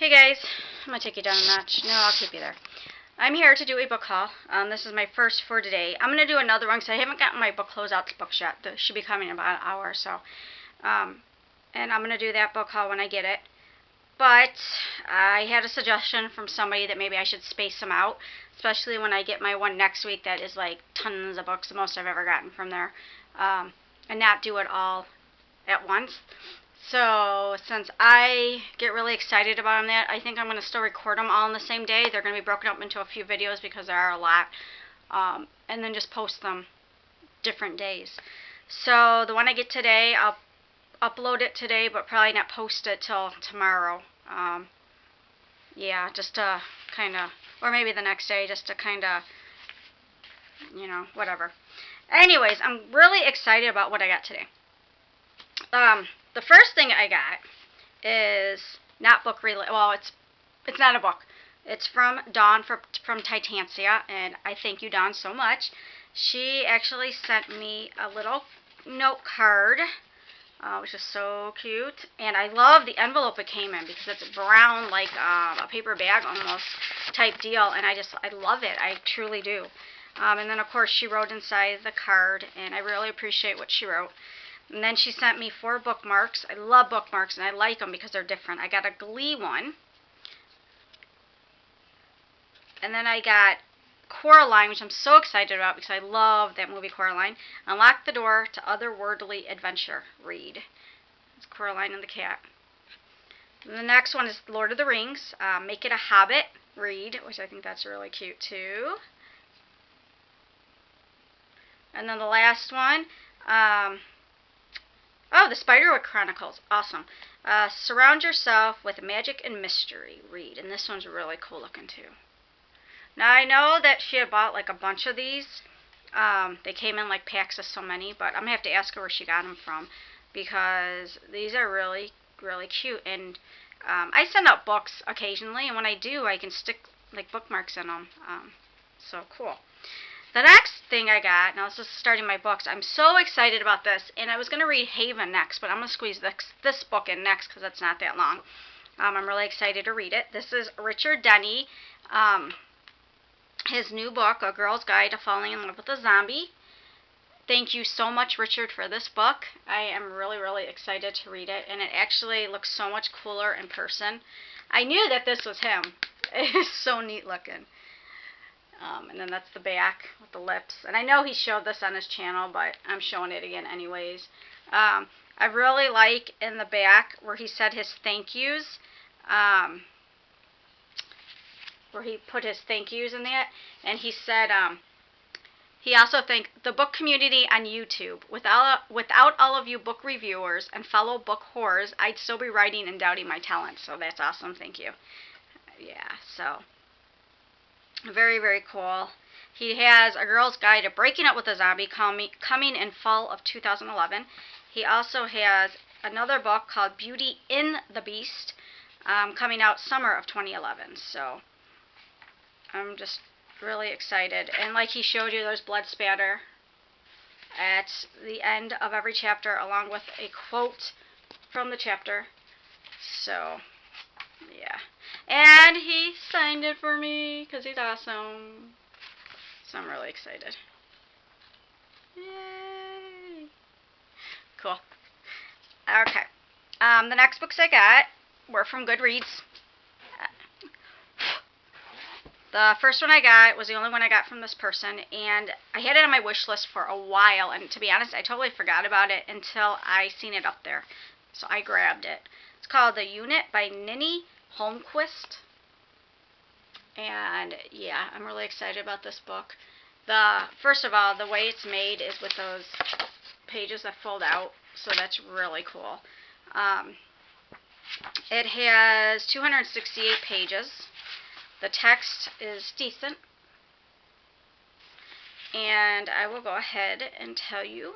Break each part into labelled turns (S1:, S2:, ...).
S1: Hey guys, I'm going to take you down a notch. No, I'll keep you there. I'm here to do a book haul. This is my first for today. I'm going to do another one because I haven't gotten my book closeouts books yet. That should be coming in about an hour or so. And I'm going to do that book haul when I get it. But I had a suggestion from somebody that maybe I should space them out, especially when I get my one next week that is like tons of books, the most I've ever gotten from there, and not do it all at once. So since I get really excited about them, I think I'm going to still record them all on the same day. They're going to be broken up into a few videos because there are a lot, and then just post them different days. So the one I get today, I'll upload it today, but probably not post it till tomorrow. Yeah, just to kind of, or maybe the next day, just to kind of, you know, whatever. Anyways, I'm really excited about what I got today. The first thing I got is not book related. Well, it's not a book. It's from Dawn from Titancia, and I thank you, Dawn, so much. She actually sent me a little note card, which is so cute, and I love the envelope it came in because it's brown, like a paper bag almost type deal, and I love it. I truly do. And then of course she wrote inside the card, and I really appreciate what she wrote. And then she sent me 4 bookmarks. I love bookmarks, and I like them because they're different. I got a Glee one. And then I got Coraline, which I'm so excited about because I love that movie, Coraline. Unlock the Door to Otherworldly Adventure. Read. It's Coraline and the cat. And the next one is Lord of the Rings. Make It a Hobbit. Read, which I think that's really cute too. And then the last one, oh, the Spiderwick Chronicles. Awesome. Surround Yourself with Magic and Mystery. Read. And this one's really cool looking too. Now, I know that she had bought like a bunch of these. They came in like packs of so many, but I'm going to have to ask her where she got them from because these are really, really cute. And I send out books occasionally, and when I do, I can stick like bookmarks in them. So cool. The next thing I got, now this is starting my books, I'm so excited about this, and I was going to read Haven next, but I'm going to squeeze this book in next because it's not that long. I'm really excited to read it. This is Richard Denny, his new book, A Girl's Guide to Falling in Love with a Zombie. Thank you so much, Richard, for this book. I am really, really excited to read it, and it actually looks so much cooler in person. I knew that this was him. It is so neat looking. And then that's the back with the lips. And I know he showed this on his channel, but I'm showing it again anyways. I really like in the back where he said his thank yous. Where he put his thank yous in that. And he said he also thanked the book community on YouTube. Without all of you book reviewers and fellow book whores, I'd still be writing and doubting my talent. So that's awesome. Thank you. Yeah, so very, very cool. He has A Girl's Guide to Breaking Up with a Zombie coming in fall of 2011. He also has another book called Beauty in the Beast coming out summer of 2011. So I'm just really excited. And like he showed you, there's blood spatter at the end of every chapter along with a quote from the chapter. So yeah. And he signed it for me because he's awesome. So I'm really excited. Yay! Cool. Okay. The next books I got were from Goodreads. The first one I got was the only one I got from this person, and I had it on my wish list for a while, and to be honest, I totally forgot about it until I seen it up there. So I grabbed it. It's called The Unit by Ninny Holmquist. And yeah, I'm really excited about this book. First of all, the way it's made is with those pages that fold out, so that's really cool. It has 268 pages. The text is decent. And I will go ahead and tell you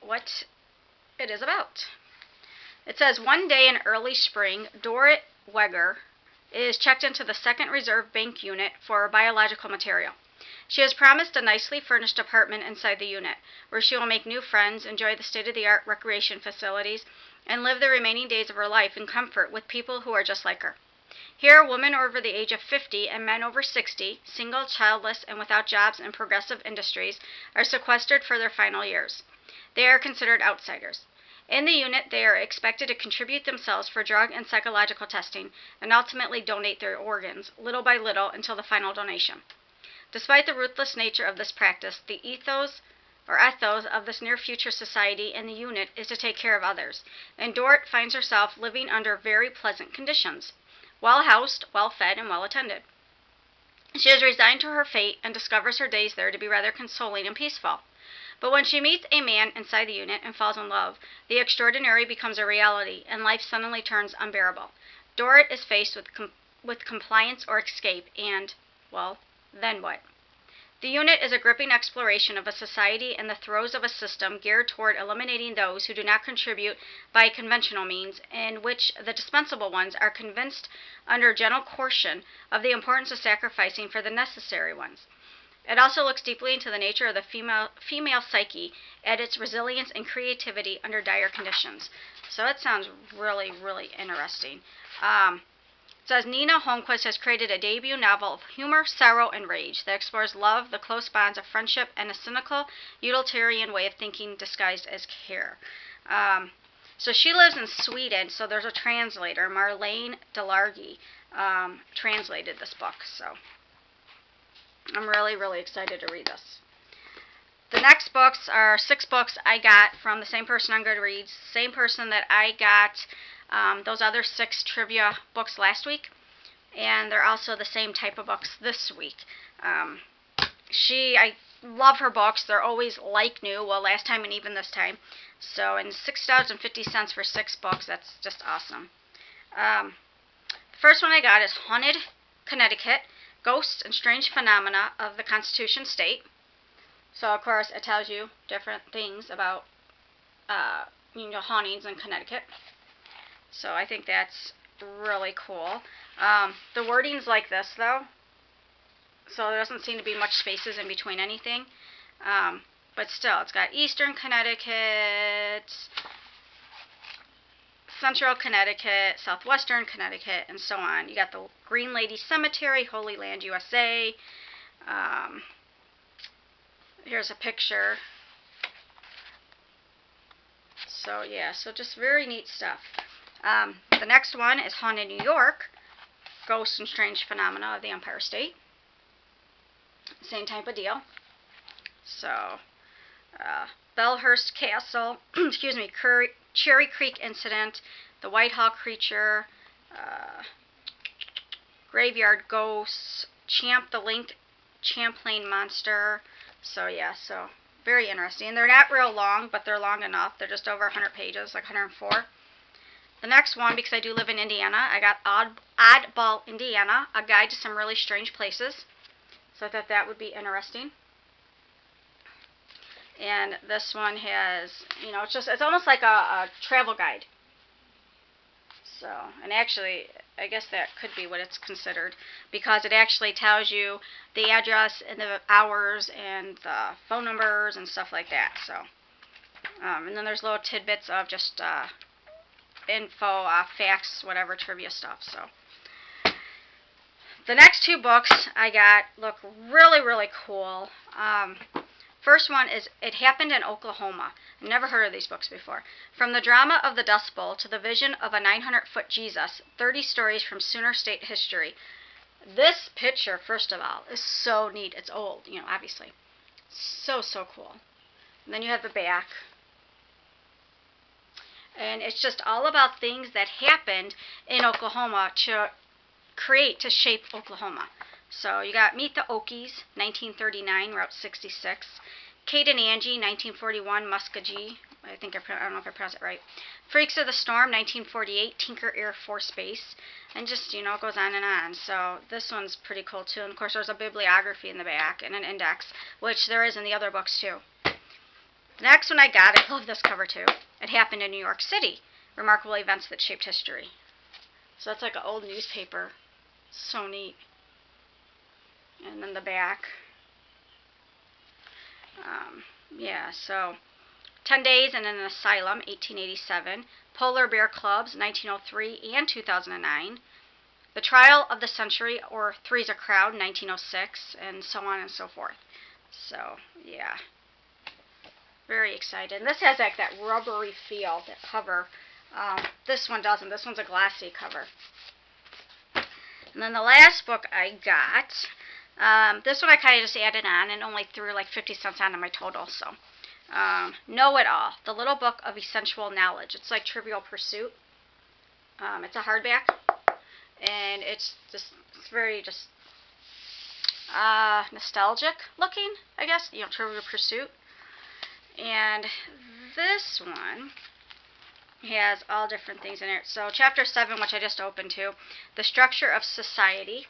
S1: what it is about. It says, one day in early spring, Dorrit Weger is checked into the 2nd Reserve Bank unit for biological material. She is promised a nicely furnished apartment inside the unit, where she will make new friends, enjoy the state-of-the-art recreation facilities, and live the remaining days of her life in comfort with people who are just like her. Here, women over the age of 50 and men over 60, single, childless, and without jobs in progressive industries, are sequestered for their final years. They are considered outsiders. In the unit, they are expected to contribute themselves for drug and psychological testing and ultimately donate their organs, little by little, until the final donation. Despite the ruthless nature of this practice, the ethos of this near-future society in the unit is to take care of others, and Dorrit finds herself living under very pleasant conditions, well-housed, well-fed, and well-attended. She is resigned to her fate and discovers her days there to be rather consoling and peaceful. But when she meets a man inside the unit and falls in love, the extraordinary becomes a reality, and life suddenly turns unbearable. Dorrit is faced with compliance or escape, and, well, then what? The unit is a gripping exploration of a society in the throes of a system geared toward eliminating those who do not contribute by conventional means, in which the dispensable ones are convinced under gentle coercion of the importance of sacrificing for the necessary ones. It also looks deeply into the nature of the female psyche and its resilience and creativity under dire conditions. So it sounds really, really interesting. It says Nina Holmquist has created a debut novel of humor, sorrow, and rage that explores love, the close bonds of friendship, and a cynical, utilitarian way of thinking disguised as care. So she lives in Sweden, so there's a translator, Marlene Delargy, translated this book. So I'm really, really excited to read this. The next books are 6 books I got from the same person on Goodreads, same person that I got those other 6 trivia books last week, and they're also the same type of books this week. I love her books. They're always like new, well, last time and even this time. So, and $6.50 for 6 books, that's just awesome. The first one I got is Haunted Connecticut, Ghosts and Strange Phenomena of the Constitution State. So, of course, it tells you different things about, hauntings in Connecticut. So I think that's really cool. The wording's like this, though. So there doesn't seem to be much spaces in between anything. But still, it's got Eastern Connecticut, Central Connecticut, Southwestern Connecticut, and so on. You got the Green Lady Cemetery, Holy Land, USA. Here's a picture. So yeah, so just very neat stuff. The next one is Haunted New York, Ghosts and Strange Phenomena of the Empire State. Same type of deal. So, Bellhurst Castle, Cherry Creek Incident, The Whitehall Creature, Graveyard Ghosts, Champ the Linked Champlain Monster. So yeah, so very interesting. They're not real long, but they're long enough. They're just over 100 pages, like 104. The next one, because I do live in Indiana, I got Oddball, Indiana, A Guide to Some Really Strange Places. So I thought that would be interesting. And this one has, it's almost like a travel guide. So, and actually, I guess that could be what it's considered, because it actually tells you the address and the hours and the phone numbers and stuff like that. So, and then there's little tidbits of just info, facts, whatever, trivia stuff. So the next 2 books I got look really, really cool. First one is It Happened in Oklahoma. I've never heard of these books before. From the drama of the Dust Bowl to the vision of a 900-foot Jesus, 30 stories from Sooner State history. This picture, first of all, is so neat. It's old, obviously. So, so cool. And then you have the back. And it's just all about things that happened in Oklahoma to shape Oklahoma. So you got Meet the Okies, 1939, Route 66. Kate and Angie, 1941, Muskogee. I don't know if I pronounced it right. Freaks of the Storm, 1948, Tinker Air Force Base. And just, it goes on and on. So this one's pretty cool, too. And, of course, there's a bibliography in the back and an index, which there is in the other books, too. The next one I got, I love this cover, too. It Happened in New York City, Remarkable Events That Shaped History. So that's like an old newspaper. So neat. And then the back. Yeah, so 10 Days in an Asylum, 1887. Polar Bear Clubs, 1903 and 2009. The Trial of the Century, or Three's a Crowd, 1906, and so on and so forth. So, yeah. Very excited. And this has like that rubbery feel, that cover. This one doesn't. This one's a glassy cover. And then the last book I got, this one I kind of just added on and only threw like 50 cents onto my total. So, Know It All, The Little Book of Essential Knowledge. It's like Trivial Pursuit. It's a hardback, and it's very nostalgic looking, I guess. You know, Trivial Pursuit. And this one has all different things in it. So chapter 7, which I just opened to, The Structure of Society.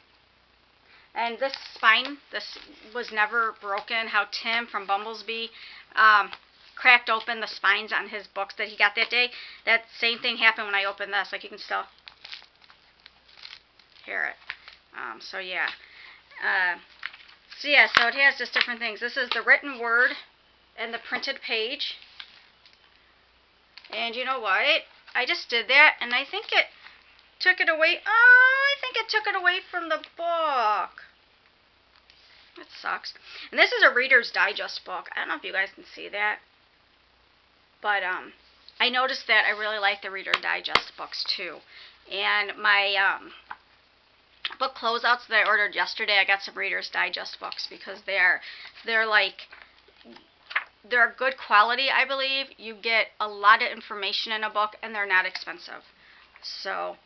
S1: And this spine, this was never broken. How Tim from Bumblebee cracked open the spines on his books that he got that day. That same thing happened when I opened this. Like, you can still hear it. So yeah. So it has just different things. This is the written word and the printed page. And you know what? I just did that, and I think it took it away. Oh, I think it took it away from the book. That sucks. And this is a Reader's Digest book. I don't know if you guys can see that. But I noticed that I really like the Reader's Digest books too. And my book closeouts that I ordered yesterday, I got some Reader's Digest books because they're good quality, I believe. You get a lot of information in a book, and they're not expensive. So,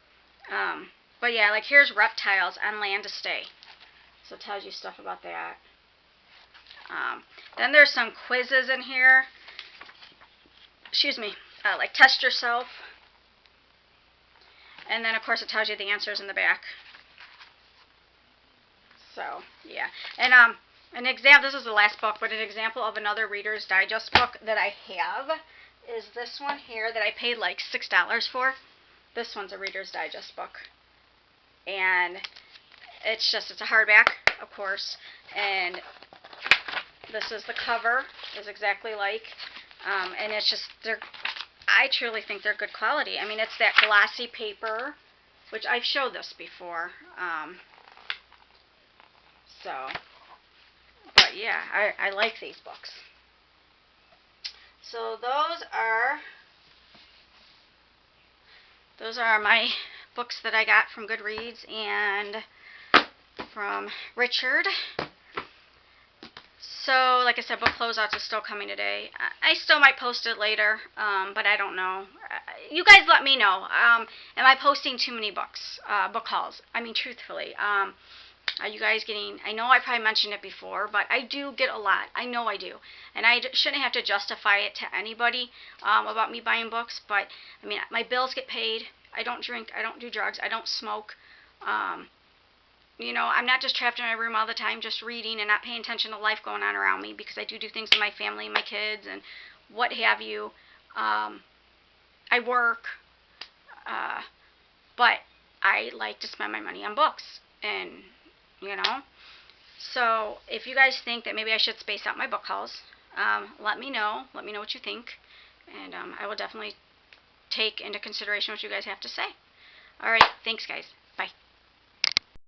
S1: but yeah, like here's Reptiles on Land to Stay. So it tells you stuff about that. Then there's some quizzes in here. Excuse me, like Test Yourself. And then, of course, it tells you the answers in the back. So, yeah. And, an example, this is the last book, but an example of another Reader's Digest book that I have is this one here that I paid like $6 for. This one's a Reader's Digest book. And it's a hardback, of course. And this is the cover, is exactly like. And it's just, I truly think they're good quality. I mean, it's that glossy paper, which I've showed this before. But yeah, I like these books. So those are my books that I got from Goodreads and from Richard. So, like I said, book closeouts is still coming today. I still might post it later, but I don't know. You guys let me know. Am I posting too many books, book hauls? I mean, truthfully. Are you guys getting, I know I probably mentioned it before, but I do get a lot. I know I do. And I shouldn't have to justify it to anybody about me buying books, but, I mean, my bills get paid. I don't drink. I don't do drugs. I don't smoke. You know, I'm not just trapped in my room all the time just reading and not paying attention to life going on around me, because I do things with my family, my kids, and what have you. I work, but I like to spend my money on books, and, you know. So if you guys think that maybe I should space out my book hauls, let me know. Let me know what you think, and I will definitely take into consideration what you guys have to say. All right, thanks, guys.